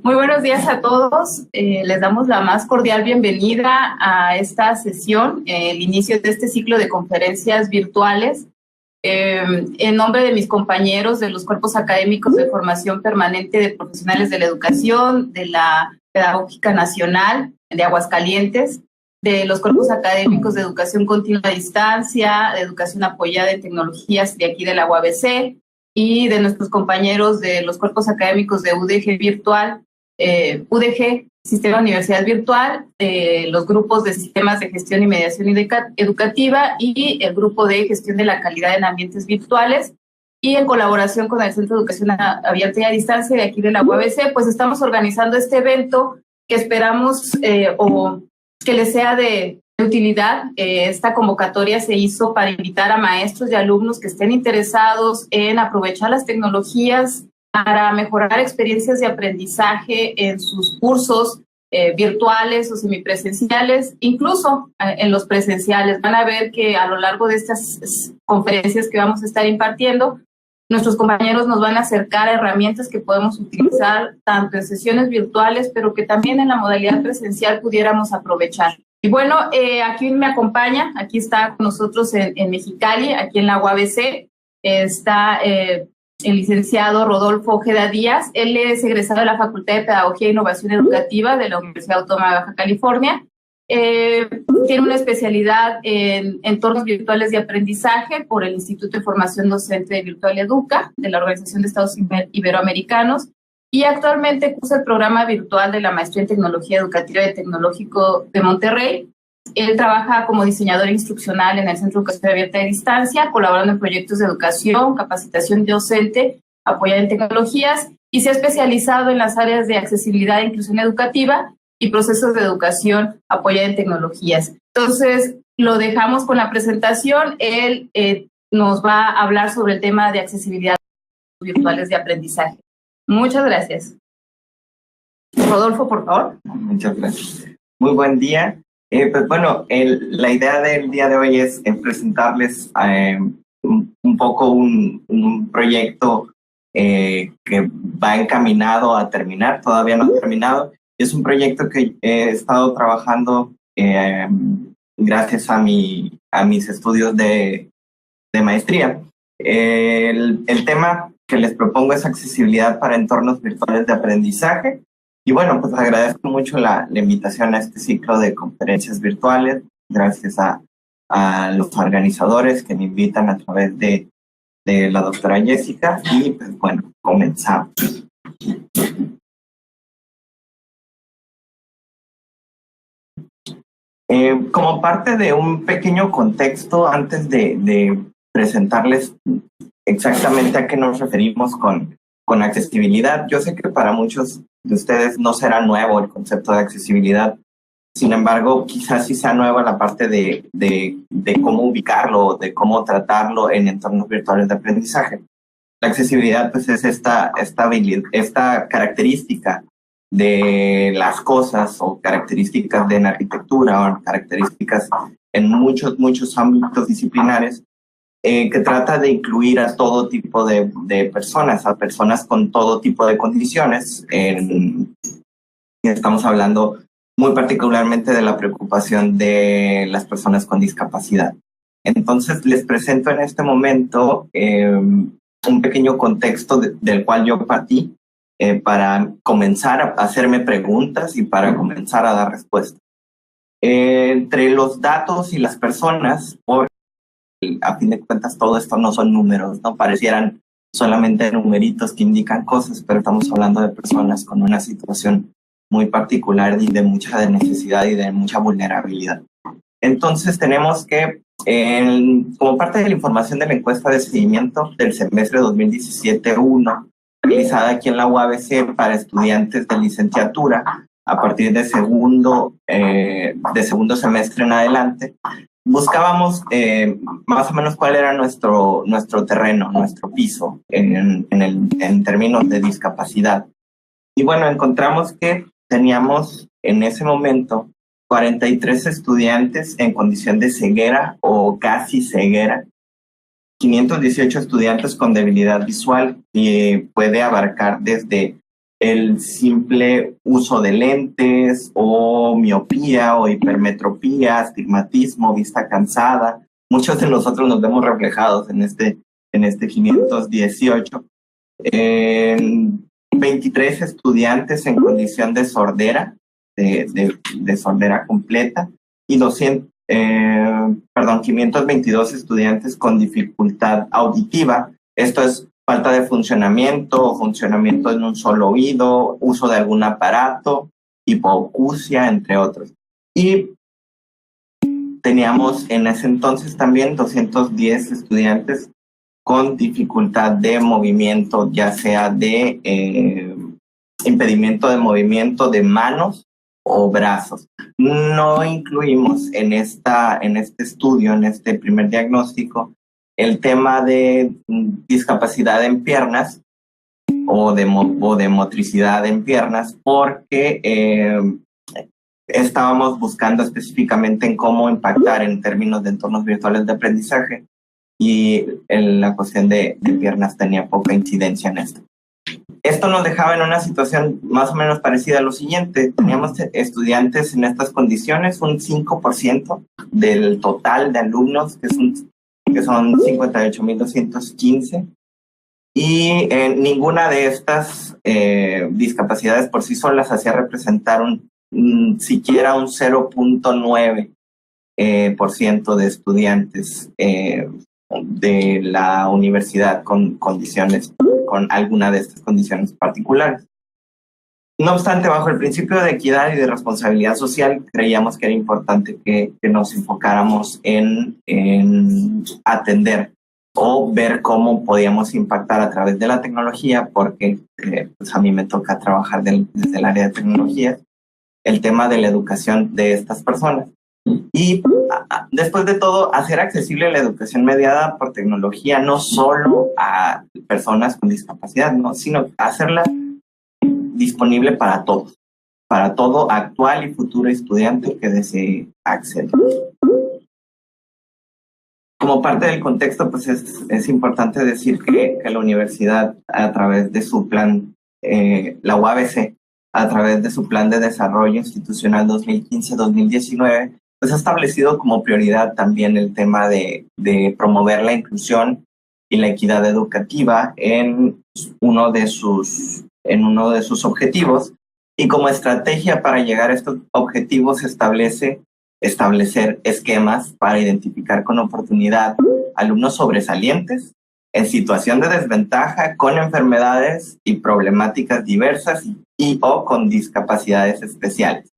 Muy buenos días a todos. Les damos la más cordial bienvenida a esta sesión, el inicio de este ciclo de conferencias virtuales. En nombre de mis compañeros de los cuerpos académicos de formación permanente de profesionales de la educación, de la Pedagógica Nacional de Aguascalientes, de los cuerpos académicos de educación continua a distancia, de educación apoyada en tecnologías de aquí de la UABC, y de nuestros compañeros de los cuerpos académicos de UDG Virtual, UDG, Sistema Universidad Virtual, los grupos de sistemas de gestión y mediación educativa y el grupo de gestión de la calidad en ambientes virtuales. Y en colaboración con el Centro de Educación Abierta y a Distancia de aquí de la UABC, pues estamos organizando este evento que esperamos o que les sea de utilidad. Esta convocatoria se hizo para invitar a maestros y alumnos que estén interesados en aprovechar las tecnologías para mejorar experiencias de aprendizaje en sus cursos virtuales o semipresenciales, incluso en los presenciales. Van a ver que a lo largo de estas conferencias que vamos a estar impartiendo, nuestros compañeros nos van a acercar a herramientas que podemos utilizar tanto en sesiones virtuales, pero que también en la modalidad presencial pudiéramos aprovechar. Y bueno, aquí me acompaña, aquí está con nosotros en Mexicali, aquí en la UABC, está el licenciado Rodolfo Ojeda Díaz. Él es egresado de la Facultad de Pedagogía e Innovación Educativa de la Universidad Autónoma de Baja California. Tiene una especialidad en entornos virtuales de aprendizaje por el Instituto de Formación Docente de Virtual Educa de la Organización de Estados Iberoamericanos, y actualmente cursa el programa virtual de la Maestría en Tecnología Educativa del Tecnológico de Monterrey. Él trabaja como diseñador instruccional en el Centro de Educación Abierta y Distancia, colaborando en proyectos de educación, capacitación docente, apoyada en tecnologías, y se ha especializado en las áreas de accesibilidad e inclusión educativa y procesos de educación apoyada en tecnologías. Entonces, lo dejamos con la presentación. Él nos va a hablar sobre el tema de accesibilidad virtuales de aprendizaje. Muchas gracias. Rodolfo, por favor. Muchas gracias. Muy buen día. Pues bueno, la idea del día de hoy es presentarles un poco un proyecto que va encaminado a terminar, todavía no ha terminado. Es un proyecto que he estado trabajando gracias a mis estudios de maestría. El tema que les propongo es accesibilidad para entornos virtuales de aprendizaje. Y bueno, pues agradezco mucho la invitación a este ciclo de conferencias virtuales. Gracias a los organizadores que me invitan a través de la doctora Jessica. Y pues bueno, comenzamos. Como parte de un pequeño contexto, antes de presentarles exactamente a qué nos referimos con accesibilidad, yo sé que para muchos de ustedes no será nuevo el concepto de accesibilidad. Sin embargo, quizás sí sea nueva la parte de cómo ubicarlo, de cómo tratarlo en entornos virtuales de aprendizaje. La accesibilidad pues es esta característica de las cosas, o características de la arquitectura, o características en muchos ámbitos disciplinares, que trata de incluir a todo tipo de personas, a personas con todo tipo de condiciones. Estamos hablando muy particularmente de la preocupación de las personas con discapacidad. Entonces, les presento en este momento un pequeño contexto del cual yo partí para comenzar a hacerme preguntas y para comenzar a dar respuestas. Entre los datos y las personas, a fin de cuentas todo esto no son números, no parecieran solamente numeritos que indican cosas, pero estamos hablando de personas con una situación muy particular y de mucha necesidad y de mucha vulnerabilidad. Entonces tenemos que, como parte de la información de la encuesta de seguimiento del semestre 2017-1, realizada aquí en la UABC para estudiantes de licenciatura a partir de segundo semestre en adelante, buscábamos más o menos cuál era nuestro terreno, nuestro piso en términos de discapacidad. Y bueno, encontramos que teníamos en ese momento 43 estudiantes en condición de ceguera o casi ceguera, 518 estudiantes con debilidad visual, y puede abarcar desde el simple uso de lentes o miopía o hipermetropía, astigmatismo, vista cansada. Muchos de nosotros nos vemos reflejados en este 518. 23 estudiantes en condición de sordera, de sordera completa, y 522 estudiantes con dificultad auditiva. Esto es falta de funcionamiento o funcionamiento en un solo oído, uso de algún aparato, hipoacusia, entre otros. Y teníamos en ese entonces también 210 estudiantes con dificultad de movimiento, ya sea de impedimento de movimiento de manos o brazos. No incluimos en este estudio, en este primer diagnóstico, el tema de discapacidad en piernas o de motricidad en piernas, porque estábamos buscando específicamente en cómo impactar en términos de entornos virtuales de aprendizaje, y la cuestión de piernas tenía poca incidencia en esto. Esto nos dejaba en una situación más o menos parecida a lo siguiente. Teníamos estudiantes en estas condiciones, un 5% del total de alumnos, que son 58.215, y ninguna de estas discapacidades por sí solas hacía representar siquiera un 0.9% de estudiantes de la universidad con alguna de estas condiciones particulares. No obstante, bajo el principio de equidad y de responsabilidad social, creíamos que era importante que nos enfocáramos en atender o ver cómo podíamos impactar a través de la tecnología, porque pues a mí me toca trabajar desde el área de tecnología, el tema de la educación de estas personas. Y después de todo, hacer accesible la educación mediada por tecnología, no solo a personas con discapacidad, ¿no?, sino hacerla disponible para todos, para todo actual y futuro estudiante que desee acceder. Como parte del contexto, pues es importante decir que la universidad, a través de su plan, la UABC, a través de su plan de desarrollo institucional 2015-2019, pues ha establecido como prioridad también el tema de promover la inclusión y la equidad educativa en uno de sus objetivos, y como estrategia para llegar a estos objetivos establecer esquemas para identificar con oportunidad alumnos sobresalientes en situación de desventaja, con enfermedades y problemáticas diversas o con discapacidades especiales,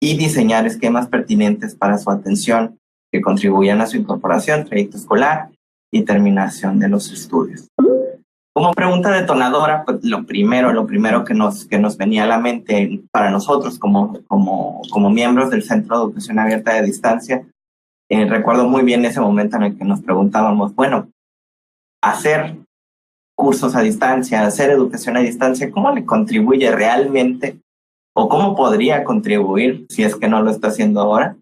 y diseñar esquemas pertinentes para su atención que contribuyan a su incorporación, trayecto escolar y terminación de los estudios. Como pregunta detonadora, pues lo primero que nos venía a la mente para nosotros como miembros del Centro de Educación Abierta de Distancia, recuerdo muy bien ese momento en el que nos preguntábamos, bueno, hacer cursos a distancia, hacer educación a distancia, ¿cómo le contribuye realmente o cómo podría contribuir, si es que no lo está haciendo ahora,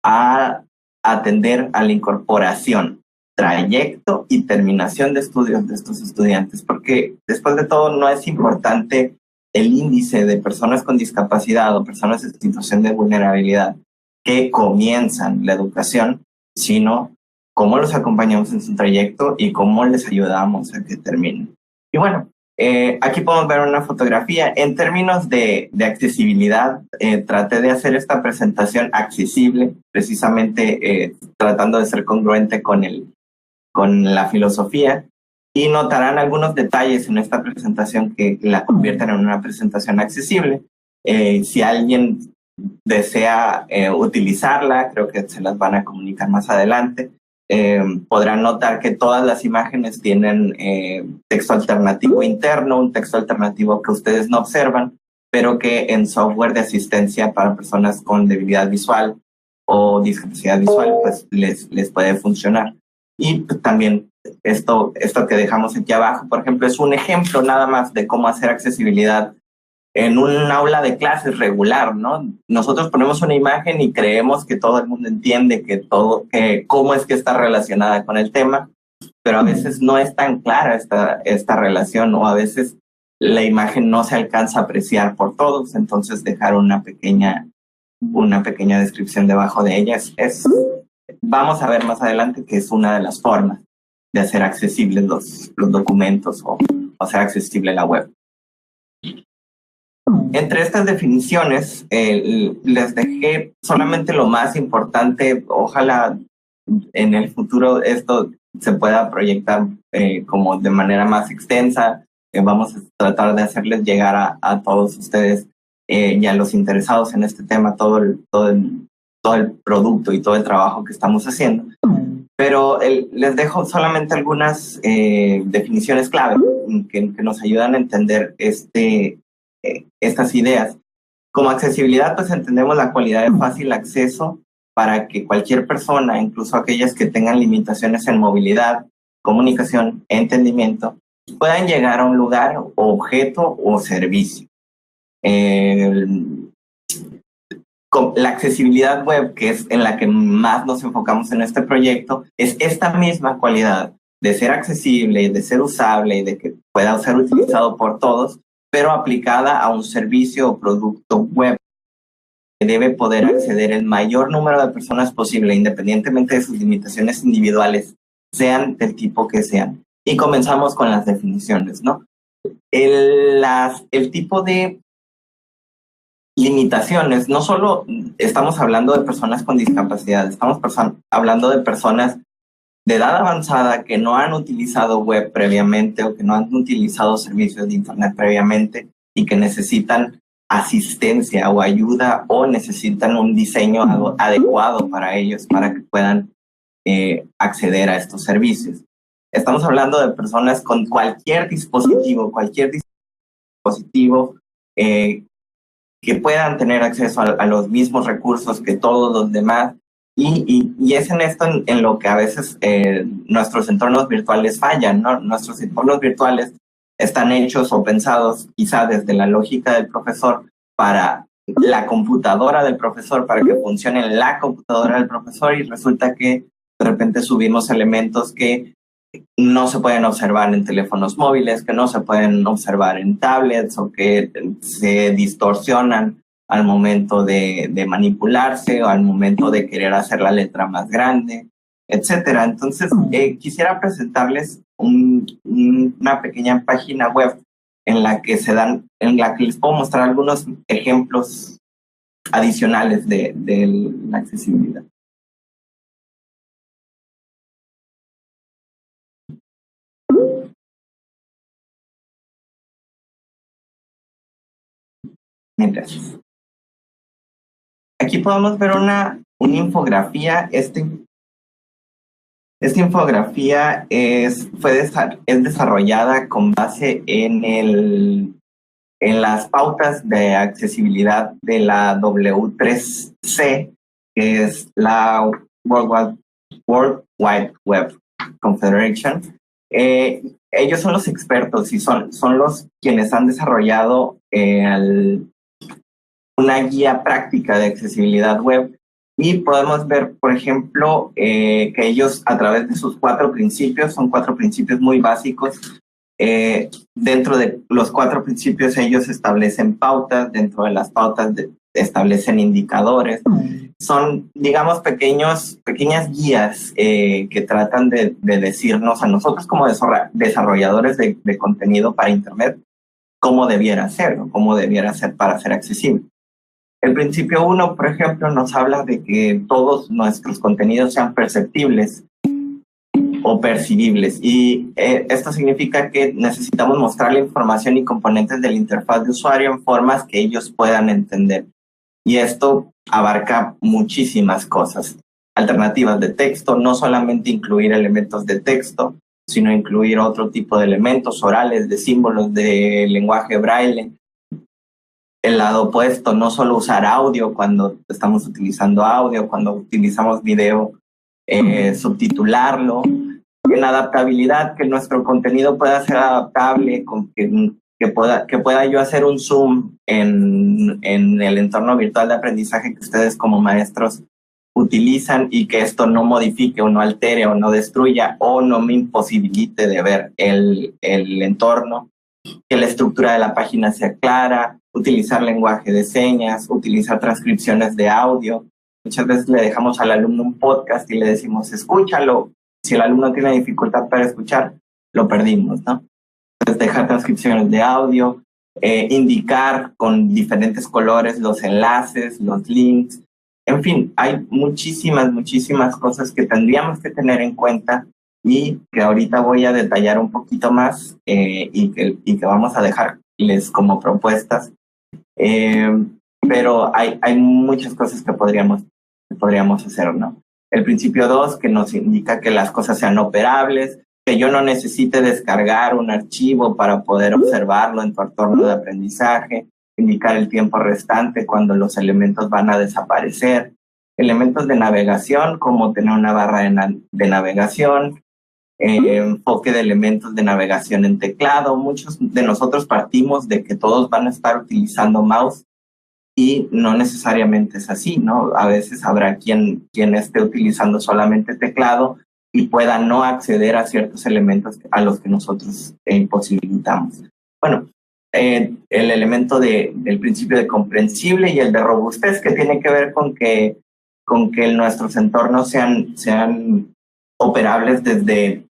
a atender a la incorporación, trayecto y terminación de estudios de estos estudiantes? Porque después de todo no es importante el índice de personas con discapacidad o personas en situación de vulnerabilidad que comienzan la educación, sino cómo los acompañamos en su trayecto y cómo les ayudamos a que terminen. Y bueno, aquí podemos ver una fotografía. En términos de accesibilidad, traté de hacer esta presentación accesible, precisamente tratando de ser congruente con la filosofía, y notarán algunos detalles en esta presentación que la convierten en una presentación accesible. Si alguien desea utilizarla, creo que se las van a comunicar más adelante. Podrán notar que todas las imágenes tienen texto alternativo interno, un texto alternativo que ustedes no observan, pero que en software de asistencia para personas con debilidad visual o discapacidad visual pues les puede funcionar. Y pues, también esto que dejamos aquí abajo, por ejemplo, es un ejemplo nada más de cómo hacer accesibilidad en un aula de clases regular, ¿no? Nosotros ponemos una imagen y creemos que todo el mundo entiende que cómo es que está relacionada con el tema, pero a veces no es tan clara esta relación, o a veces la imagen no se alcanza a apreciar por todos, entonces dejar una pequeña descripción debajo de ella vamos a ver más adelante que es una de las formas de hacer accesibles los documentos o hacer accesible la web. Entre estas definiciones, les dejé solamente lo más importante. Ojalá en el futuro esto se pueda proyectar como de manera más extensa. Vamos a tratar de hacerles llegar a todos ustedes y a los interesados en este tema todo el producto y todo el trabajo que estamos haciendo. Pero les dejo solamente algunas definiciones clave que nos ayudan a entender estas ideas. Como accesibilidad, pues entendemos la cualidad de fácil acceso para que cualquier persona, incluso aquellas que tengan limitaciones en movilidad, comunicación, entendimiento, puedan llegar a un lugar, objeto o servicio. La accesibilidad web, que es en la que más nos enfocamos en este proyecto, es esta misma cualidad de ser accesible, de ser usable y de que pueda ser utilizado por todos, pero aplicada a un servicio o producto web que debe poder acceder el mayor número de personas posible, independientemente de sus limitaciones individuales, sean del tipo que sean. Y comenzamos con las definiciones, ¿no? El tipo de limitaciones, no solo estamos hablando de personas con discapacidad, estamos hablando de personas de edad avanzada que no han utilizado web previamente o que no han utilizado servicios de internet previamente y que necesitan asistencia o ayuda o necesitan un diseño adecuado para ellos para que puedan acceder a estos servicios. Estamos hablando de personas con cualquier dispositivo que puedan tener acceso a los mismos recursos que todos los demás. Y es en esto en lo que a veces nuestros entornos virtuales fallan, ¿no? Nuestros entornos virtuales están hechos o pensados quizá desde la lógica del profesor para la computadora del profesor, para que funcione en la computadora del profesor, y resulta que de repente subimos elementos que no se pueden observar en teléfonos móviles, que no se pueden observar en tablets o que se distorsionan al momento de manipularse o al momento de querer hacer la letra más grande, etcétera. Entonces, quisiera presentarles una pequeña página web en la que les puedo mostrar algunos ejemplos adicionales de la accesibilidad. Gracias. Aquí podemos ver una infografía. Esta infografía es desarrollada con base en las pautas de accesibilidad de la W3C, que es la World Wide Web Confederation. Ellos son los expertos y son los quienes han desarrollado una guía práctica de accesibilidad web, y podemos ver, por ejemplo, que ellos, a través de sus 4 principios, son 4 principios muy básicos. Dentro de los 4 principios ellos establecen pautas, dentro de las pautas establecen indicadores. Son, digamos, pequeñas guías que tratan de decirnos a nosotros como desarrolladores de contenido para Internet cómo debiera ser, ¿no? Cómo debiera ser para ser accesible. El principio 1, por ejemplo, nos habla de que todos nuestros contenidos sean perceptibles o percibibles, y esto significa que necesitamos mostrar la información y componentes de la interfaz de usuario en formas que ellos puedan entender. Y esto abarca muchísimas cosas. Alternativas de texto, no solamente incluir elementos de texto, sino incluir otro tipo de elementos orales, de símbolos, de lenguaje braille. El lado opuesto, no solo usar audio cuando estamos utilizando audio, cuando utilizamos video, subtitularlo. En adaptabilidad, que nuestro contenido pueda ser adaptable, que pueda yo hacer un zoom en el entorno virtual de aprendizaje que ustedes como maestros utilizan, y que esto no modifique o no altere o no destruya o no me imposibilite de ver el entorno. que la estructura de la página sea clara, utilizar lenguaje de señas, utilizar transcripciones de audio. Muchas veces le dejamos al alumno un podcast y le decimos, escúchalo. Si el alumno tiene dificultad para escuchar, lo perdimos, ¿no? Entonces, dejar transcripciones de audio, indicar con diferentes colores los enlaces, los links. En fin, hay muchísimas cosas que tendríamos que tener en cuenta y que ahorita voy a detallar un poquito más y que vamos a dejarles como propuestas. Pero hay muchas cosas que podríamos hacer, ¿no? El principio 2, que nos indica que las cosas sean operables, que yo no necesite descargar un archivo para poder observarlo en tu entorno de aprendizaje, indicar el tiempo restante cuando los elementos van a desaparecer, elementos de navegación como tener una barra de navegación, enfoque de elementos de navegación en teclado. Muchos de nosotros partimos de que todos van a estar utilizando mouse y no necesariamente es así, ¿no? A veces habrá quien esté utilizando solamente teclado y pueda no acceder a ciertos elementos a los que nosotros imposibilitamos. Bueno, el elemento del principio de comprensible y el de robustez, que tiene que ver con que nuestros entornos sean operables desde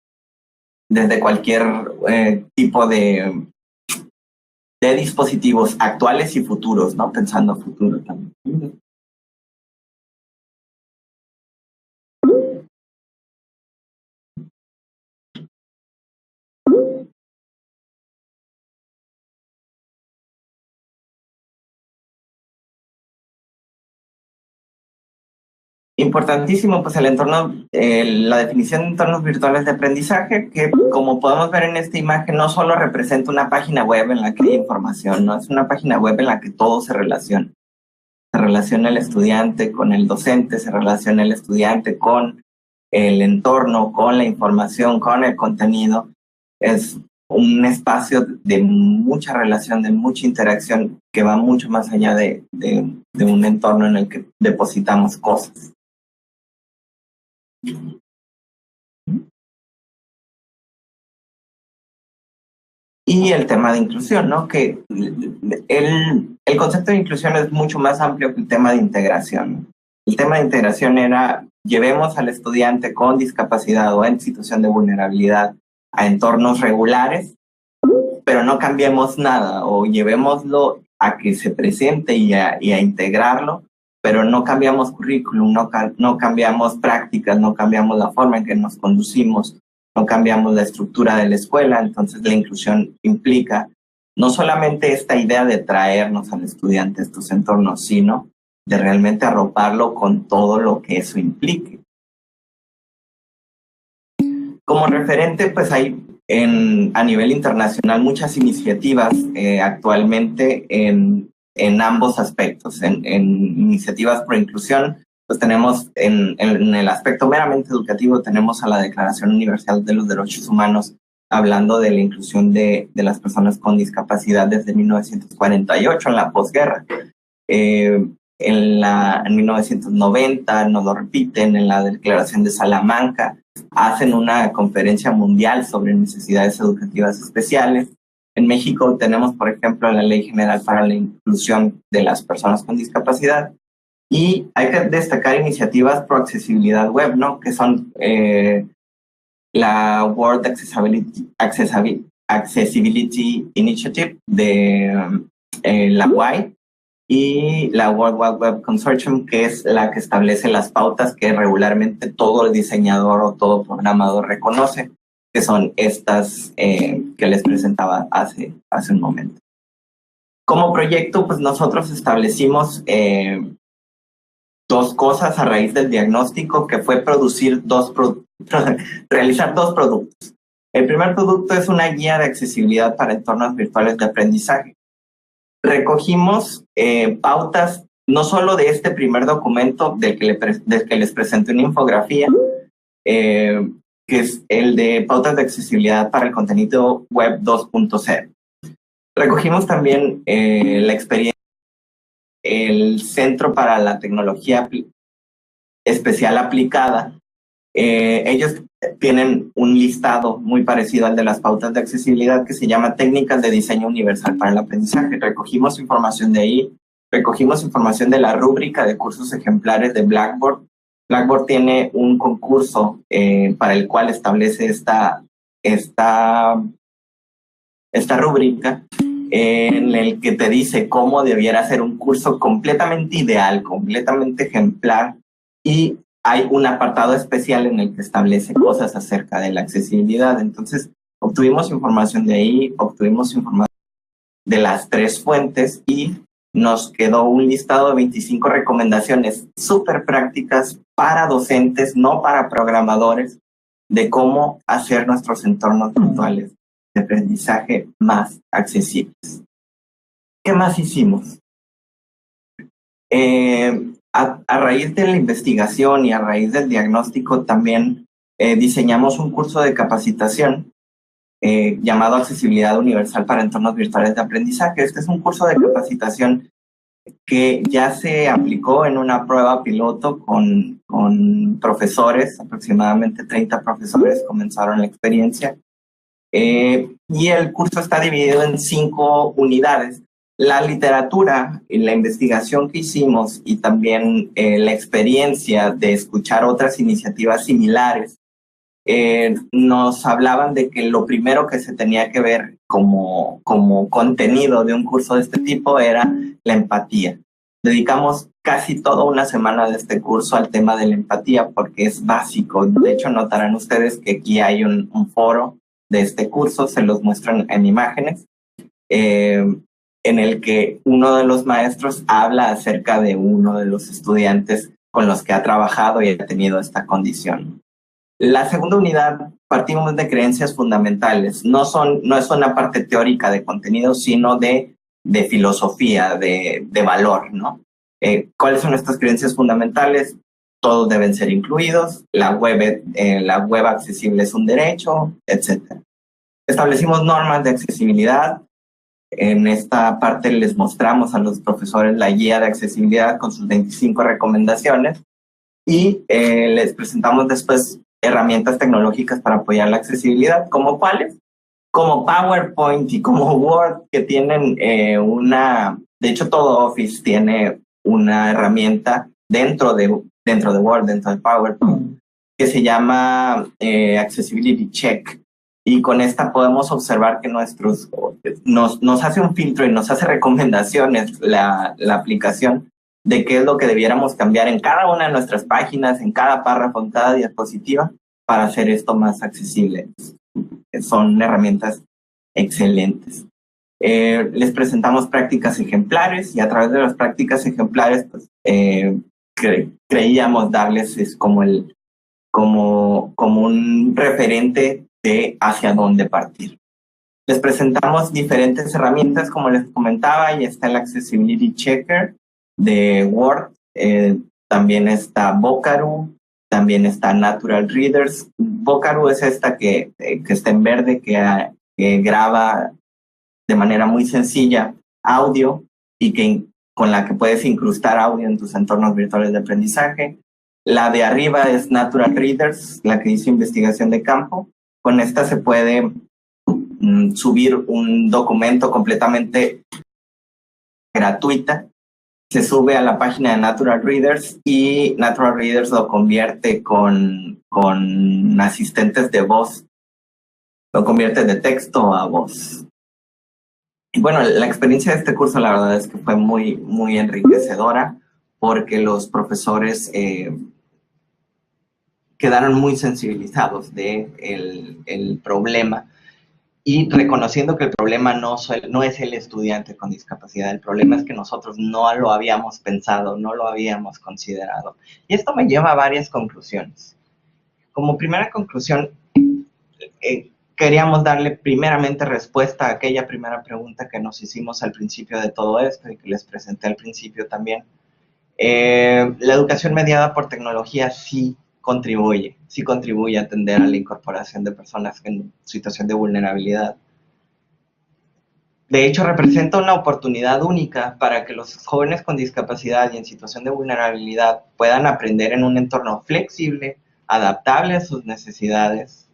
cualquier tipo de dispositivos actuales y futuros, ¿no? Pensando a futuro también. Importantísimo, pues el entorno, la definición de entornos virtuales de aprendizaje, que como podemos ver en esta imagen, no solo representa una página web en la que hay información, no es una página web en la que todo se relaciona. Se relaciona el estudiante con el docente, se relaciona el estudiante con el entorno, con la información, con el contenido. Es un espacio de mucha relación, de mucha interacción, que va mucho más allá de un entorno en el que depositamos cosas. Y el tema de inclusión, ¿no? Que el concepto de inclusión es mucho más amplio que el tema de integración. El tema de integración era, llevemos al estudiante con discapacidad o en situación de vulnerabilidad a entornos regulares, pero no cambiemos nada, o llevémoslo a que se presente y a integrarlo, pero no cambiamos currículum, no cambiamos prácticas, no cambiamos la forma en que nos conducimos, no cambiamos la estructura de la escuela. Entonces la inclusión implica no solamente esta idea de traernos al estudiante a estos entornos, sino de realmente arroparlo con todo lo que eso implique. Como referente, pues hay a nivel internacional muchas iniciativas actualmente en ambos aspectos. En iniciativas por inclusión, pues tenemos en el aspecto meramente educativo, tenemos a la Declaración Universal de los Derechos Humanos hablando de la inclusión de las personas con discapacidad desde 1948, en la posguerra. En 1990 nos lo repiten en la Declaración de Salamanca, hacen una conferencia mundial sobre necesidades educativas especiales. En México tenemos, por ejemplo, la Ley General para la Inclusión de las Personas con Discapacidad, y hay que destacar iniciativas pro accesibilidad web, ¿no? Que son la World Accessibility Initiative de la WAI, y la World Wide Web Consortium, que es la que establece las pautas que regularmente todo el diseñador o todo programador reconoce, que son estas que les presentaba hace un momento. Como proyecto, pues nosotros establecimos dos cosas a raíz del diagnóstico, que fue realizar dos productos. El primer producto es una guía de accesibilidad para entornos virtuales de aprendizaje. Recogimos pautas no solo de este primer documento del que les presenté una infografía, que es el de pautas de accesibilidad para el contenido web 2.0. Recogimos también la experiencia del Centro para la Tecnología Especial Aplicada. Ellos tienen un listado muy parecido al de las pautas de accesibilidad que se llama Técnicas de Diseño Universal para el Aprendizaje. Recogimos información de ahí, recogimos información de la rúbrica de cursos ejemplares de Blackboard. Blackboard tiene un concurso para el cual establece esta rúbrica en el que te dice cómo debiera ser un curso completamente ideal, completamente ejemplar, y hay un apartado especial en el que establece cosas acerca de la accesibilidad. Entonces, obtuvimos información de ahí, obtuvimos información de las 3 fuentes y nos quedó un listado de 25 recomendaciones súper prácticas para docentes, no para programadores, de cómo hacer nuestros entornos virtuales de aprendizaje más accesibles. ¿Qué más hicimos? A raíz de la investigación y a raíz del diagnóstico también diseñamos un curso de capacitación llamado Accesibilidad Universal para Entornos Virtuales de Aprendizaje. Este es un curso de capacitación que ya se aplicó en una prueba piloto con profesores, aproximadamente 30 profesores comenzaron la experiencia. Y el curso está dividido en 5 unidades. La literatura y la investigación que hicimos y también la experiencia de escuchar otras iniciativas similares nos hablaban de que lo primero que se tenía que ver como contenido de un curso de este tipo era la empatía. Dedicamos casi toda una semana de este curso al tema de la empatía porque es básico. De hecho, notarán ustedes que aquí hay un foro de este curso, se los muestran en imágenes, en el que uno de los maestros habla acerca de uno de los estudiantes con los que ha trabajado y ha tenido esta condición. La segunda unidad, partimos de creencias fundamentales. No es una parte teórica de contenido, sino de filosofía, de valor, ¿no? ¿Cuáles son estas creencias fundamentales? Todos deben ser incluidos, la web accesible es un derecho, etc. Establecimos normas de accesibilidad. En esta parte les mostramos a los profesores la guía de accesibilidad con sus 25 recomendaciones y les presentamos después herramientas tecnológicas para apoyar la accesibilidad, ¿como cuáles? Como PowerPoint y como Word, que tienen de hecho todo Office tiene una herramienta dentro de Word, dentro de PowerPoint, que se llama Accessibility Check. Y con esta podemos observar que nos hace un filtro y nos hace recomendaciones la aplicación de qué es lo que debiéramos cambiar en cada una de nuestras páginas, en cada párrafo, en cada diapositiva, para hacer esto más accesible. Son herramientas excelentes. Les presentamos prácticas ejemplares y a través de las prácticas ejemplares pues, creíamos darles como un referente de hacia dónde partir. Les presentamos diferentes herramientas, como les comentaba, y está el Accessibility Checker de Word, también está Vocaroo, también está Natural Readers. Vocaroo es esta que está en verde, que graba de manera muy sencilla audio y con la que puedes incrustar audio en tus entornos virtuales de aprendizaje. La de arriba es Natural Readers, la que hizo investigación de campo. Con esta se puede subir un documento completamente gratuita. Se sube a la página de Natural Readers y Natural Readers lo convierte con asistentes de voz. Lo convierte de texto a voz. Y bueno, la experiencia de este curso la verdad es que fue muy, muy enriquecedora porque los profesores quedaron muy sensibilizados de el problema y reconociendo que el problema no es el estudiante con discapacidad, el problema es que nosotros no lo habíamos pensado, no lo habíamos considerado. Y esto me lleva a varias conclusiones. Como primera conclusión, queríamos darle primeramente respuesta a aquella primera pregunta que nos hicimos al principio de todo esto y que les presenté al principio también. La educación mediada por tecnología sí contribuye a atender a la incorporación de personas en situación de vulnerabilidad. De hecho, representa una oportunidad única para que los jóvenes con discapacidad y en situación de vulnerabilidad puedan aprender en un entorno flexible, adaptable a sus necesidades,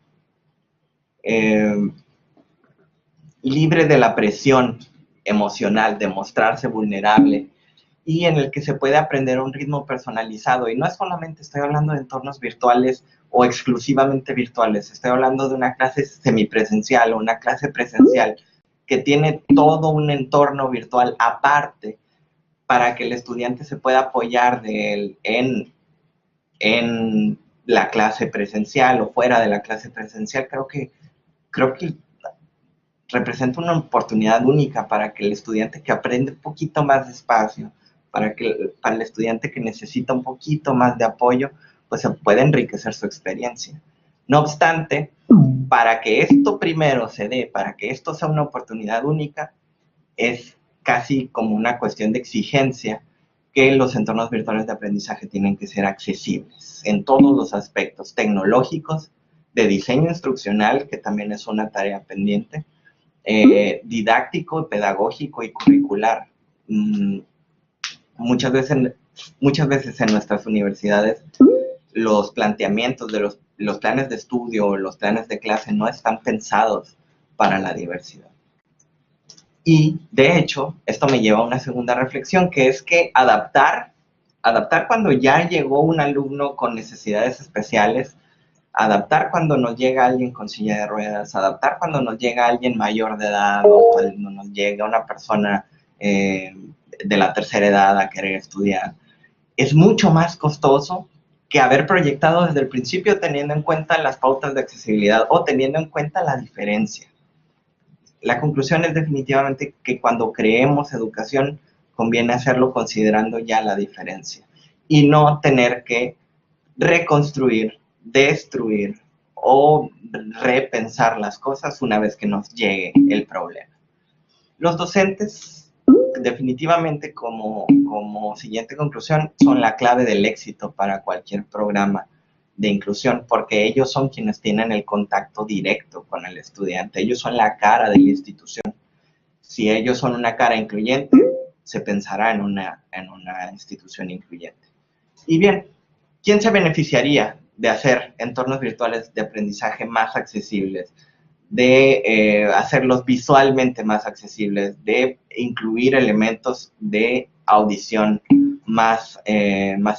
libre de la presión emocional de mostrarse vulnerable y en el que se puede aprender a un ritmo personalizado. Y no es solamente estoy hablando de entornos virtuales o exclusivamente virtuales, estoy hablando de una clase semipresencial o una clase presencial que tiene todo un entorno virtual aparte para que el estudiante se pueda apoyar de él en la clase presencial o fuera de la clase presencial. Creo que representa una oportunidad única para que el estudiante que aprende un poquito más despacio, para el estudiante que necesita un poquito más de apoyo, pues se puede enriquecer su experiencia. No obstante, para que esto primero se dé, para que esto sea una oportunidad única, es casi como una cuestión de exigencia que los entornos virtuales de aprendizaje tienen que ser accesibles en todos los aspectos tecnológicos, de diseño instruccional, que también es una tarea pendiente, didáctico, pedagógico y curricular. Muchas veces en nuestras universidades los planteamientos de los planes de estudio, los planes de clase no están pensados para la diversidad. Y de hecho, esto me lleva a una segunda reflexión, que es que adaptar cuando ya llegó un alumno con necesidades especiales, adaptar cuando nos llega alguien con silla de ruedas, adaptar cuando nos llega alguien mayor de edad o cuando nos llega una persona de la tercera edad a querer estudiar, es mucho más costoso que haber proyectado desde el principio teniendo en cuenta las pautas de accesibilidad o teniendo en cuenta la diferencia. La conclusión es definitivamente que cuando creemos educación conviene hacerlo considerando ya la diferencia y no tener que reconstruir, destruir o repensar las cosas una vez que nos llegue el problema. Los docentes, definitivamente como siguiente conclusión, son la clave del éxito para cualquier programa de inclusión, porque ellos son quienes tienen el contacto directo con el estudiante, ellos son la cara de la institución. Si ellos son una cara incluyente, se pensará en una institución incluyente. Y bien, ¿quién se beneficiaría de hacer entornos virtuales de aprendizaje más accesibles, de hacerlos visualmente más accesibles, de incluir elementos de audición más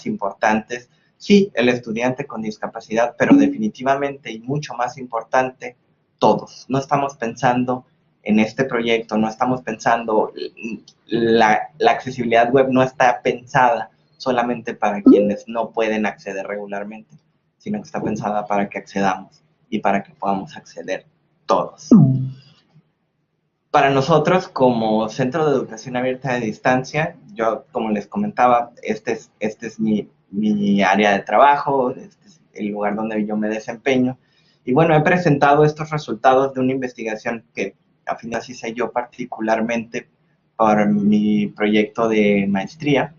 importantes? Sí, el estudiante con discapacidad, pero definitivamente y mucho más importante, todos. No estamos pensando en este proyecto, no estamos pensando, la accesibilidad web no está pensada solamente para quienes no pueden acceder regularmente, sino que está pensada para que accedamos y para que podamos acceder todos. Para nosotros, como Centro de Educación Abierta de Distancia, yo, como les comentaba, este es mi área de trabajo, este es el lugar donde yo me desempeño. Y bueno, he presentado estos resultados de una investigación que así hice yo particularmente para mi proyecto de maestría.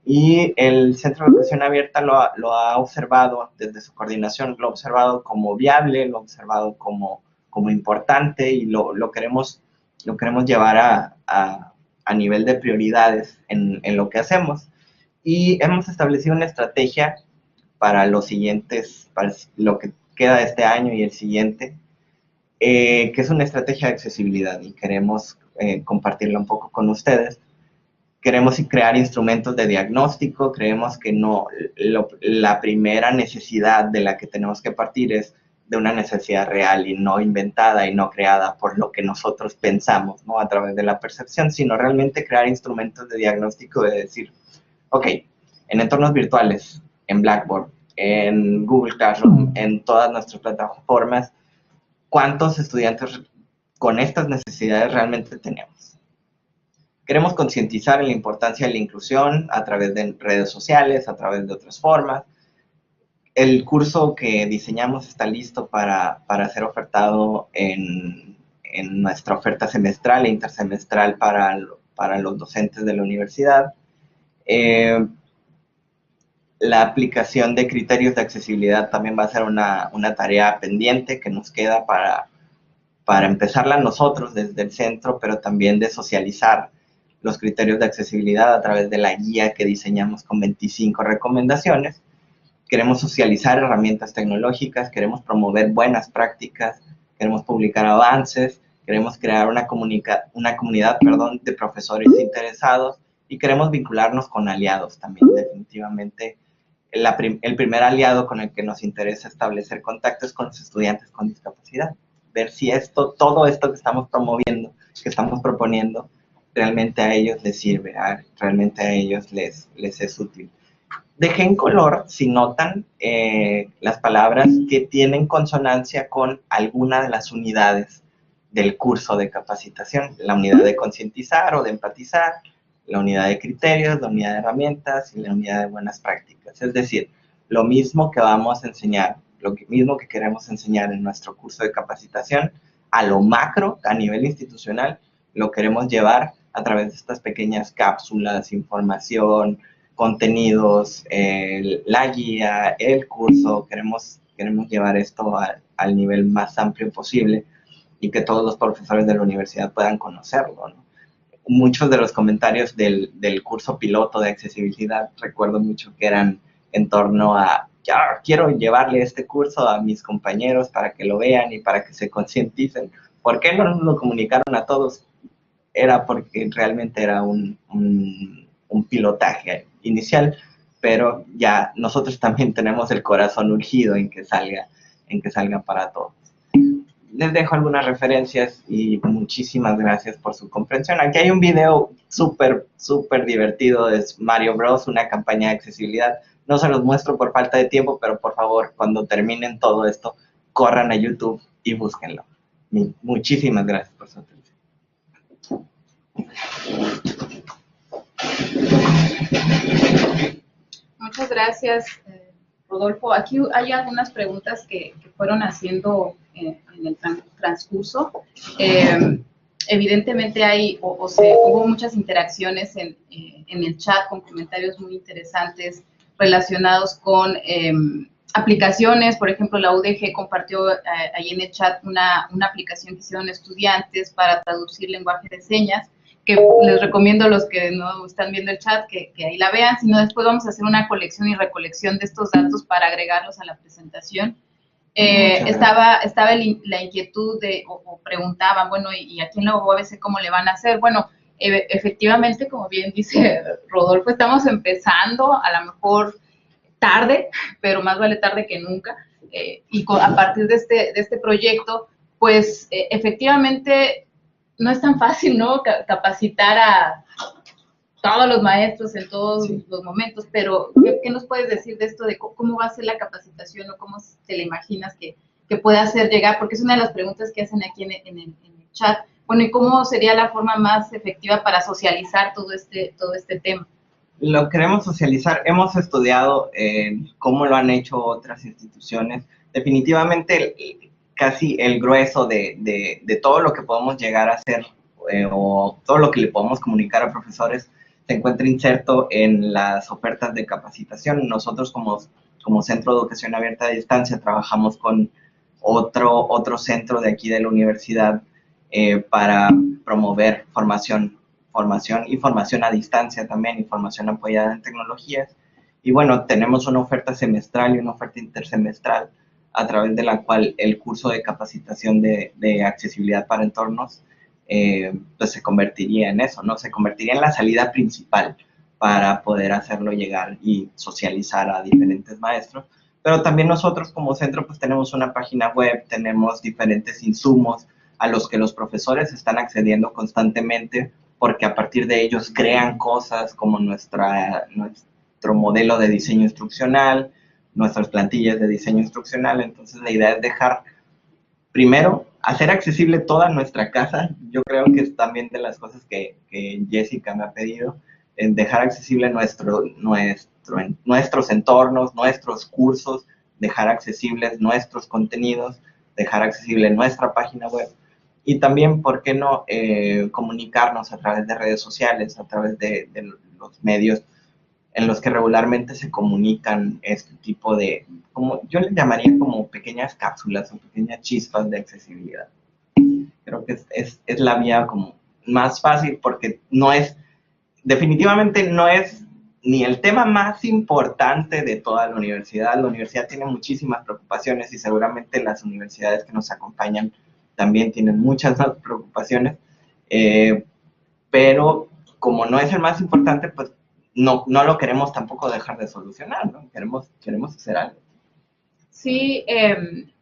Y el Centro de Educación Abierta lo ha observado desde su coordinación, lo ha observado como viable, lo ha observado como importante y lo queremos llevar a nivel de prioridades en lo que hacemos. Y hemos establecido una estrategia para los siguientes, para lo que queda de este año y el siguiente, que es una estrategia de accesibilidad y queremos compartirla un poco con ustedes. Queremos crear instrumentos de diagnóstico, creemos que la primera necesidad de la que tenemos que partir es de una necesidad real y no inventada y no creada por lo que nosotros pensamos, ¿no? A través de la percepción, sino realmente crear instrumentos de diagnóstico de decir, ok, en entornos virtuales, en Blackboard, en Google Classroom, en todas nuestras plataformas, ¿cuántos estudiantes con estas necesidades realmente tenemos? Queremos concientizar en la importancia de la inclusión a través de redes sociales, a través de otras formas. El curso que diseñamos está listo para ser ofertado en nuestra oferta semestral e intersemestral para los docentes de la universidad. La aplicación de criterios de accesibilidad también va a ser una tarea pendiente que nos queda para empezarla nosotros desde el centro, pero también de socializar los criterios de accesibilidad a través de la guía que diseñamos con 25 recomendaciones, queremos socializar herramientas tecnológicas, queremos promover buenas prácticas, queremos publicar avances, queremos crear una comunidad de profesores interesados y queremos vincularnos con aliados también. Definitivamente, el primer aliado con el que nos interesa establecer contacto es con los estudiantes con discapacidad. Ver si todo esto que estamos promoviendo, que estamos proponiendo, realmente a ellos les sirve, realmente a ellos les es útil. Dejé en color, si notan, las palabras que tienen consonancia con alguna de las unidades del curso de capacitación. La unidad de concientizar o de empatizar, la unidad de criterios, la unidad de herramientas y la unidad de buenas prácticas. Es decir, lo mismo que vamos a enseñar, lo mismo que queremos enseñar en nuestro curso de capacitación, a lo macro, a nivel institucional, lo queremos llevar a través de estas pequeñas cápsulas, información, contenidos, la guía, el curso. Queremos llevar esto al nivel más amplio posible y que todos los profesores de la universidad puedan conocerlo, ¿no? Muchos de los comentarios del curso piloto de accesibilidad, recuerdo mucho que eran en torno a, ya quiero llevarle este curso a mis compañeros para que lo vean y para que se concienticen. ¿Por qué no nos lo comunicaron a todos? Era porque realmente era un pilotaje inicial, pero ya nosotros también tenemos el corazón urgido en que salga para todos. Les dejo algunas referencias y muchísimas gracias por su comprensión. Aquí hay un video súper divertido, es Mario Bros, una campaña de accesibilidad. No se los muestro por falta de tiempo, pero por favor, cuando terminen todo esto, corran a YouTube y búsquenlo. Muchísimas gracias por su atención. Muchas gracias, Rodolfo. Aquí hay algunas preguntas que fueron haciendo en el transcurso. Evidentemente hubo muchas interacciones en el chat con comentarios muy interesantes relacionados con aplicaciones. Por ejemplo, la UDG compartió ahí en el chat una aplicación que hicieron estudiantes para traducir lenguaje de señas, que les recomiendo a los que no están viendo el chat que ahí la vean. Si no, después vamos a hacer una colección y recolección de estos datos para agregarlos a la presentación. Estaba la inquietud o preguntaban, bueno, ¿y aquí en la UABC cómo le van a hacer? Bueno, efectivamente, como bien dice Rodolfo, estamos empezando, a lo mejor tarde, pero más vale tarde que nunca, y a partir de este proyecto, pues efectivamente no es tan fácil, ¿no?, capacitar a todos los maestros en todos los momentos, pero ¿qué nos puedes decir de esto, de cómo va a ser la capacitación o cómo te la imaginas que pueda hacer llegar? Porque es una de las preguntas que hacen aquí en el chat. Bueno, ¿y cómo sería la forma más efectiva para socializar todo este tema? Lo queremos socializar. Hemos estudiado cómo lo han hecho otras instituciones. Definitivamente, casi el grueso de todo lo que podemos llegar a hacer o todo lo que le podemos comunicar a profesores se encuentra inserto en las ofertas de capacitación. Nosotros como Centro de Educación Abierta a Distancia trabajamos con otro centro de aquí de la universidad para promover formación y formación a distancia también, y formación apoyada en tecnologías. Y bueno, tenemos una oferta semestral y una oferta intersemestral a través de la cual el curso de capacitación de accesibilidad para entornos pues se convertiría en eso, ¿no? Se convertiría en la salida principal para poder hacerlo llegar y socializar a diferentes maestros. Pero también nosotros como centro pues tenemos una página web, tenemos diferentes insumos a los que los profesores están accediendo constantemente, porque a partir de ellos crean cosas como nuestro modelo de diseño instruccional, nuestras plantillas de diseño instruccional. Entonces la idea es dejar, primero, hacer accesible toda nuestra casa. Yo creo que es también de las cosas que Jessica me ha pedido, en dejar accesible nuestros entornos, nuestros cursos, dejar accesibles nuestros contenidos, dejar accesible nuestra página web. Y también, ¿por qué no comunicarnos a través de redes sociales, a través de los medios en los que regularmente se comunican este tipo de, como yo les llamaría como pequeñas cápsulas o pequeñas chispas de accesibilidad? Creo que es la vía como más fácil, porque definitivamente no es ni el tema más importante de toda la universidad. La universidad tiene muchísimas preocupaciones y seguramente las universidades que nos acompañan también tienen muchas más preocupaciones, pero como no es el más importante, pues no lo queremos tampoco dejar de solucionar, ¿no? Queremos hacer algo. Sí,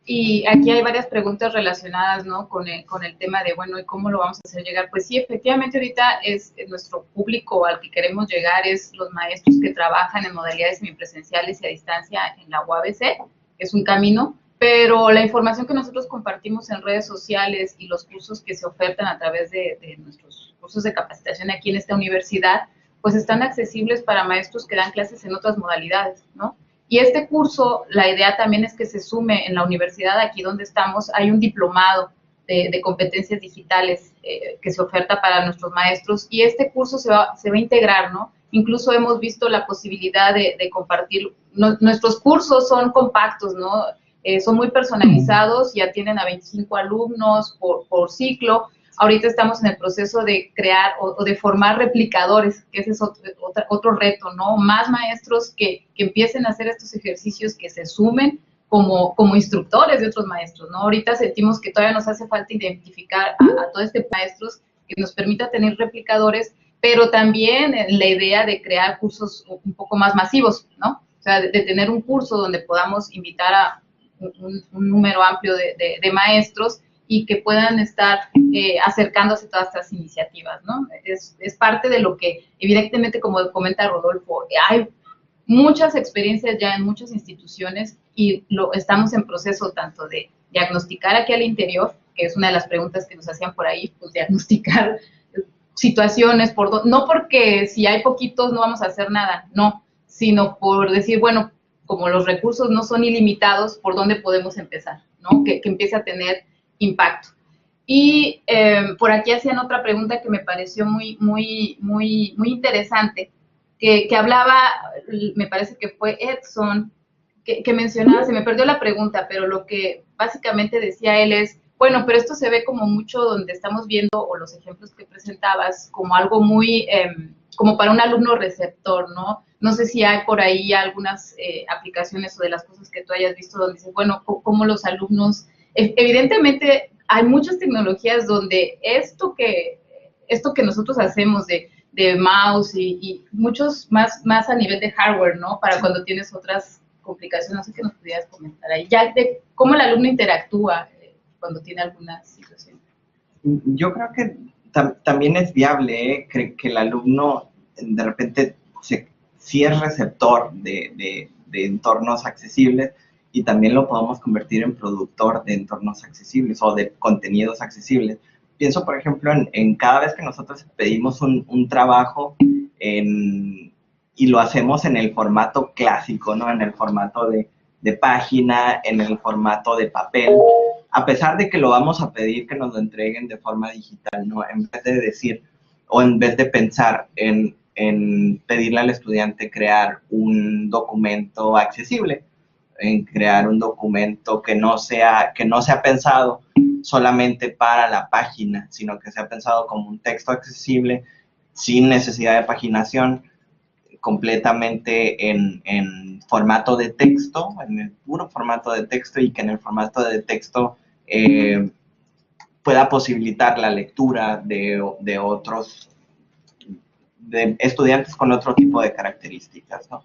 y aquí hay varias preguntas relacionadas, ¿no? Con el tema de, bueno, ¿y cómo lo vamos a hacer llegar? Pues sí, efectivamente ahorita es nuestro público al que queremos llegar es los maestros que trabajan en modalidades semipresenciales y a distancia en la UABC, que es un camino, pero la información que nosotros compartimos en redes sociales y los cursos que se ofertan a través de nuestros cursos de capacitación aquí en esta universidad, pues están accesibles para maestros que dan clases en otras modalidades, ¿no? Y este curso, la idea también es que se sume en la universidad, aquí donde estamos, hay un diplomado de competencias digitales que se oferta para nuestros maestros y este curso se va a integrar, ¿no? Incluso hemos visto la posibilidad de compartir, nuestros cursos son compactos, ¿no? Son muy personalizados y atienden a 25 alumnos por ciclo. Ahorita estamos en el proceso de crear o de formar replicadores, que ese es otro reto, ¿no? Más maestros que empiecen a hacer estos ejercicios, que se sumen como instructores de otros maestros, ¿no? Ahorita sentimos que todavía nos hace falta identificar a todo este maestros que nos permita tener replicadores, pero también la idea de crear cursos un poco más masivos, ¿no? O sea, de tener un curso donde podamos invitar a un número amplio de maestros y que puedan estar acercándose a todas estas iniciativas, ¿no? Es parte de lo que, evidentemente, como comenta Rodolfo, hay muchas experiencias ya en muchas instituciones y estamos en proceso tanto de diagnosticar aquí al interior, que es una de las preguntas que nos hacían por ahí, pues diagnosticar situaciones, no porque si hay poquitos no vamos a hacer nada, no, sino por decir, bueno, como los recursos no son ilimitados, ¿por dónde podemos empezar? ¿No? Que empiece a tener impacto. Y por aquí hacían otra pregunta que me pareció muy interesante, que hablaba, me parece que fue Edson, que mencionaba, se me perdió la pregunta, pero lo que básicamente decía él es, bueno, pero esto se ve como mucho donde estamos viendo, o los ejemplos que presentabas, como algo muy, como para un alumno receptor, ¿no? No sé si hay por ahí algunas aplicaciones o de las cosas que tú hayas visto donde dices, bueno, cómo los alumnos, evidentemente hay muchas tecnologías donde esto que nosotros hacemos de mouse y muchos más a nivel de hardware, ¿no? Para cuando tienes otras complicaciones, no sé qué nos pudieras comentar ahí, ya de cómo el alumno interactúa cuando tiene alguna situación. Yo creo que también es viable que el alumno de repente sí es receptor de entornos accesibles y también lo podemos convertir en productor de entornos accesibles o de contenidos accesibles. Pienso, por ejemplo, en cada vez que nosotros pedimos un trabajo y lo hacemos en el formato clásico, ¿no? En el formato de página, en el formato de papel, a pesar de que lo vamos a pedir que nos lo entreguen de forma digital, ¿no? En vez de decir, o en vez de pensar en pedirle al estudiante crear un documento accesible, en crear un documento que no sea pensado solamente para la página, sino que sea pensado como un texto accesible, sin necesidad de paginación, completamente en formato de texto, en el puro formato de texto, y que en el formato de texto pueda posibilitar la lectura de estudiantes con otro tipo de características, ¿no?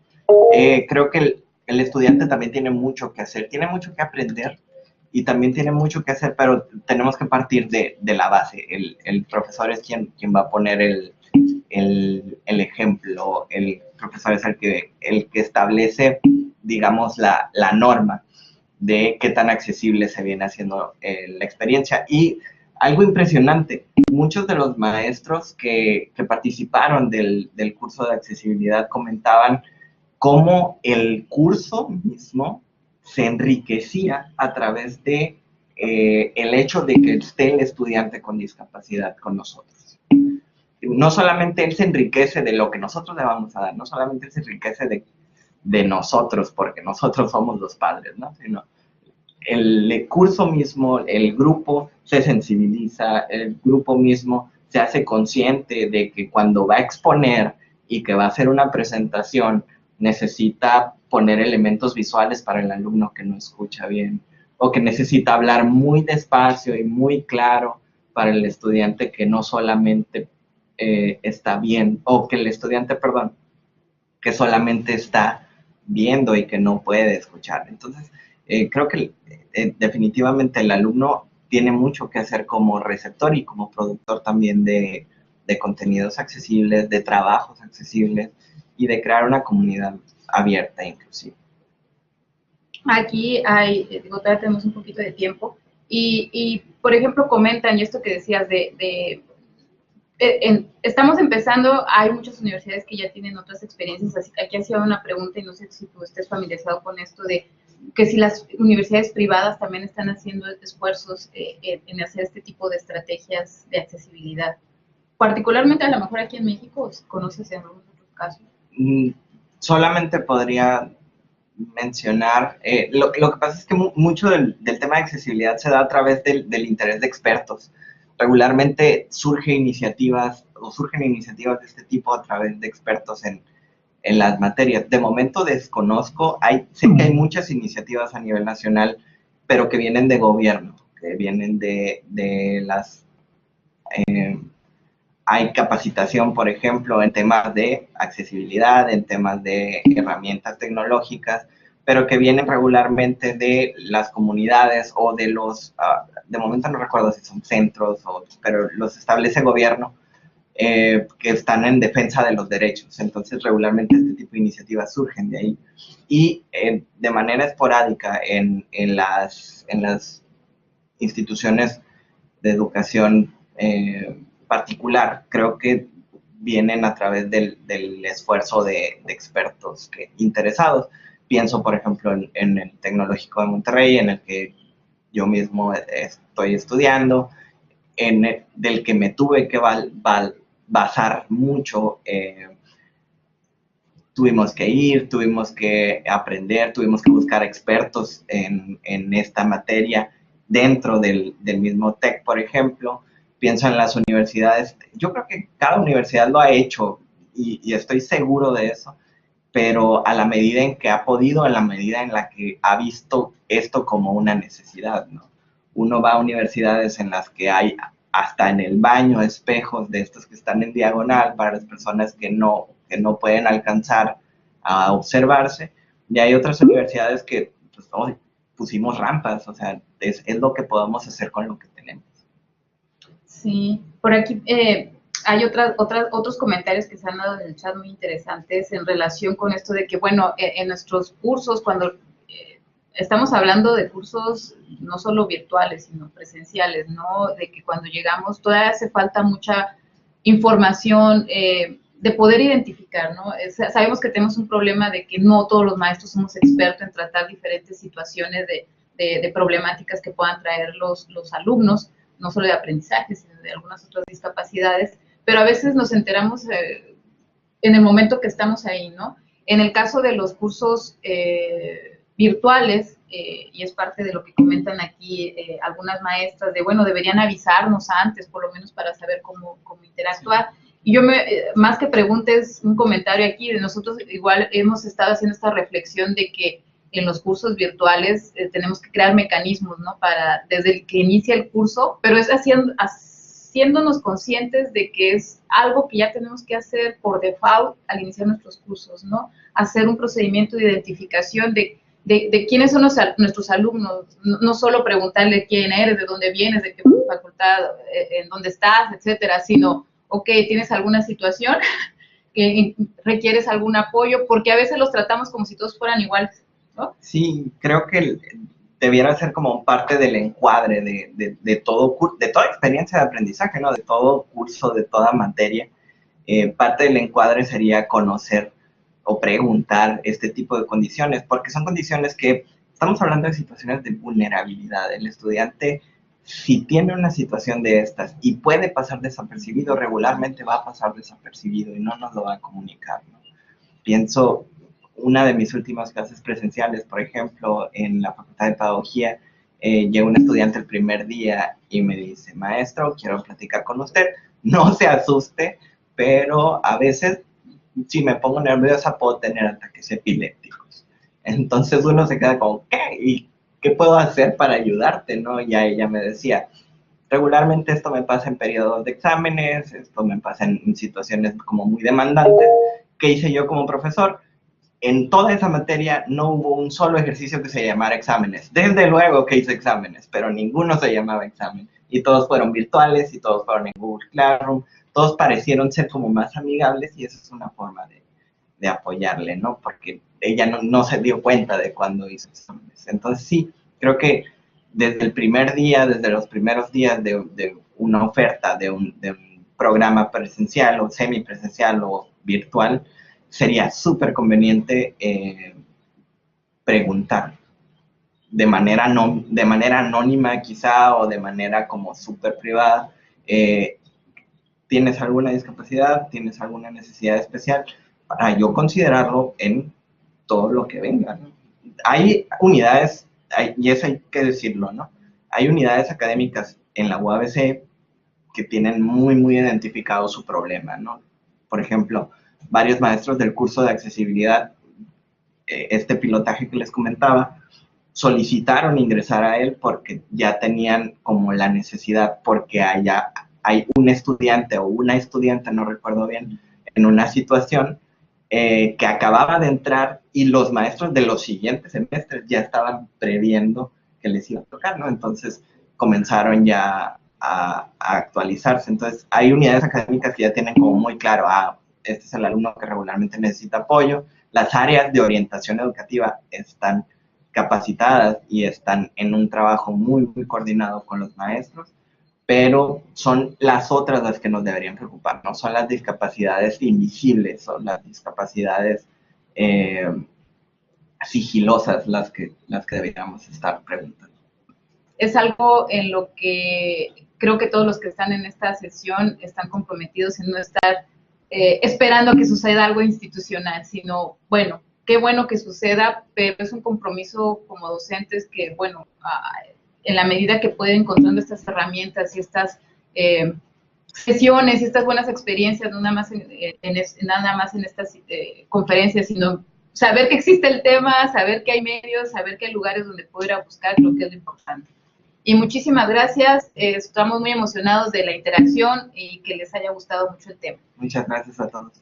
Creo que el estudiante también tiene mucho que hacer, tiene mucho que aprender y también tiene mucho que hacer, pero tenemos que partir de la base. El profesor es quien va a poner el ejemplo, el profesor es el que establece, digamos, la norma de qué tan accesible se viene haciendo la experiencia. Y algo impresionante, muchos de los maestros que participaron del curso de accesibilidad comentaban cómo el curso mismo se enriquecía a través de el hecho de que esté el estudiante con discapacidad con nosotros. No solamente él se enriquece de lo que nosotros le vamos a dar, no solamente él se enriquece de nosotros, porque nosotros somos los padres, ¿no? Sino el curso mismo, el grupo se sensibiliza, el grupo mismo se hace consciente de que cuando va a exponer y que va a hacer una presentación, necesita poner elementos visuales para el alumno que no escucha bien, o que necesita hablar muy despacio y muy claro para el estudiante que no solamente está bien, o que el estudiante, perdón, que solamente está viendo y que no puede escuchar. Entonces, creo que definitivamente el alumno tiene mucho que hacer como receptor y como productor también de contenidos accesibles, de trabajos accesibles y de crear una comunidad abierta inclusive. Aquí hay, digo, todavía tenemos un poquito de tiempo y por ejemplo, comentan, y esto que decías estamos empezando, hay muchas universidades que ya tienen otras experiencias, así que aquí hacía una pregunta y no sé si tú estés familiarizado con esto de que si las universidades privadas también están haciendo esfuerzos en hacer este tipo de estrategias de accesibilidad. Particularmente a lo mejor aquí en México, si conoces en algunos otros casos. Solamente podría mencionar, lo que pasa es que mucho del tema de accesibilidad se da a través del interés de expertos. Regularmente surgen iniciativas de este tipo a través de expertos en las materias. De momento desconozco, sé que hay muchas iniciativas a nivel nacional, pero que vienen de gobierno, que vienen de las... hay capacitación, por ejemplo, en temas de accesibilidad, en temas de herramientas tecnológicas, pero que vienen regularmente de las comunidades o de los, de momento no recuerdo si son centros, pero los establece el gobierno, que están en defensa de los derechos. Entonces, regularmente este tipo de iniciativas surgen de ahí. Y de manera esporádica en las instituciones de educación particular, creo que vienen a través del esfuerzo de expertos interesados. Pienso, por ejemplo, en el Tecnológico de Monterrey, en el que yo mismo estoy estudiando, del que me tuve que basar mucho. Tuvimos que ir, tuvimos que aprender, tuvimos que buscar expertos en esta materia dentro del mismo TEC, por ejemplo. Pienso en las universidades. Yo creo que cada universidad lo ha hecho y estoy seguro de eso, pero a la medida en que ha podido, a la medida en la que ha visto esto como una necesidad, ¿no? Uno va a universidades en las que hay hasta en el baño espejos de estos que están en diagonal para las personas que no pueden alcanzar a observarse, y hay otras universidades que pues, pusimos rampas, o sea, es lo que podemos hacer con lo que tenemos. Sí, por aquí hay otros comentarios que se han dado en el chat muy interesantes en relación con esto de que, bueno, en nuestros cursos, cuando estamos hablando de cursos no solo virtuales, sino presenciales, ¿no? De que cuando llegamos todavía hace falta mucha información de poder identificar, ¿no? Sabemos que tenemos un problema de que no todos los maestros somos expertos en tratar diferentes situaciones de problemáticas que puedan traer los alumnos, no solo de aprendizaje, sino de algunas otras discapacidades, pero a veces nos enteramos en el momento que estamos ahí, ¿no? En el caso de los cursos virtuales, y es parte de lo que comentan aquí algunas maestras, de bueno, deberían avisarnos antes, por lo menos para saber cómo interactuar. Y yo, más que preguntes, un comentario aquí, de nosotros igual hemos estado haciendo esta reflexión de que en los cursos virtuales tenemos que crear mecanismos, ¿no? Para, desde el que inicia el curso, pero es haciéndonos conscientes de que es algo que ya tenemos que hacer por default al iniciar nuestros cursos, ¿no? Hacer un procedimiento de identificación de quiénes son nuestros alumnos, no solo preguntarle quién eres, de dónde vienes, de qué facultad, en dónde estás, etcétera, sino, ok, ¿tienes alguna situación que requieres algún apoyo? Porque a veces los tratamos como si todos fueran iguales, ¿no? Sí, creo que debiera ser como parte del encuadre de toda experiencia de aprendizaje, ¿no? De todo curso, de toda materia. Parte del encuadre sería conocer o preguntar este tipo de condiciones, porque son condiciones que estamos hablando de situaciones de vulnerabilidad. El estudiante, si tiene una situación de estas y puede pasar desapercibido, regularmente va a pasar desapercibido y no nos lo va a comunicar, ¿no? Pienso, una de mis últimas clases presenciales, por ejemplo, en la Facultad de Pedagogía, llegó un estudiante el primer día y me dice, maestro, quiero platicar con usted. No se asuste, pero a veces si me pongo nerviosa puedo tener ataques epilépticos. Entonces uno se queda como, ¿qué? ¿Y qué puedo hacer para ayudarte? ¿No? Y ya ella me decía, regularmente esto me pasa en periodos de exámenes, esto me pasa en situaciones como muy demandantes. ¿Qué hice yo como profesor? En toda esa materia no hubo un solo ejercicio que se llamara exámenes. Desde luego que hice exámenes, pero ninguno se llamaba examen. Y todos fueron virtuales y todos fueron en Google Classroom. Todos parecieron ser como más amigables y eso es una forma de apoyarle, ¿no? Porque ella no se dio cuenta de cuando hizo exámenes. Entonces sí, creo que desde el primer día, desde los primeros días de una oferta de un programa presencial o semipresencial o virtual, sería súper conveniente preguntar de manera anónima quizá o de manera como súper privada, ¿tienes alguna discapacidad? ¿Tienes alguna necesidad especial? Para yo considerarlo en todo lo que venga, ¿no? Hay unidades, y eso hay que decirlo, ¿no? Hay unidades académicas en la UABC que tienen muy identificado su problema, ¿no? Por ejemplo, varios maestros del curso de accesibilidad, este pilotaje que les comentaba, solicitaron ingresar a él porque ya tenían como la necesidad, porque hay un estudiante o una estudiante, no recuerdo bien, en una situación que acababa de entrar y los maestros de los siguientes semestres ya estaban previendo que les iba a tocar, ¿no? Entonces comenzaron ya a actualizarse. Entonces hay unidades académicas que ya tienen como muy claro, este es el alumno que regularmente necesita apoyo. Las áreas de orientación educativa están capacitadas y están en un trabajo muy coordinado con los maestros, pero son las otras las que nos deberían preocupar, no son las discapacidades invisibles, son las discapacidades sigilosas las que deberíamos estar preguntando. Es algo en lo que creo que todos los que están en esta sesión están comprometidos en no estar esperando a que suceda algo institucional, sino, bueno, qué bueno que suceda, pero es un compromiso como docentes que, bueno, en la medida que pueden encontrando estas herramientas y estas sesiones y estas buenas experiencias, no nada más en estas conferencias, sino saber que existe el tema, saber que hay medios, saber que hay lugares donde poder ir a buscar, creo que es lo importante. Y muchísimas gracias, estamos muy emocionados de la interacción y que les haya gustado mucho el tema. Muchas gracias a todos.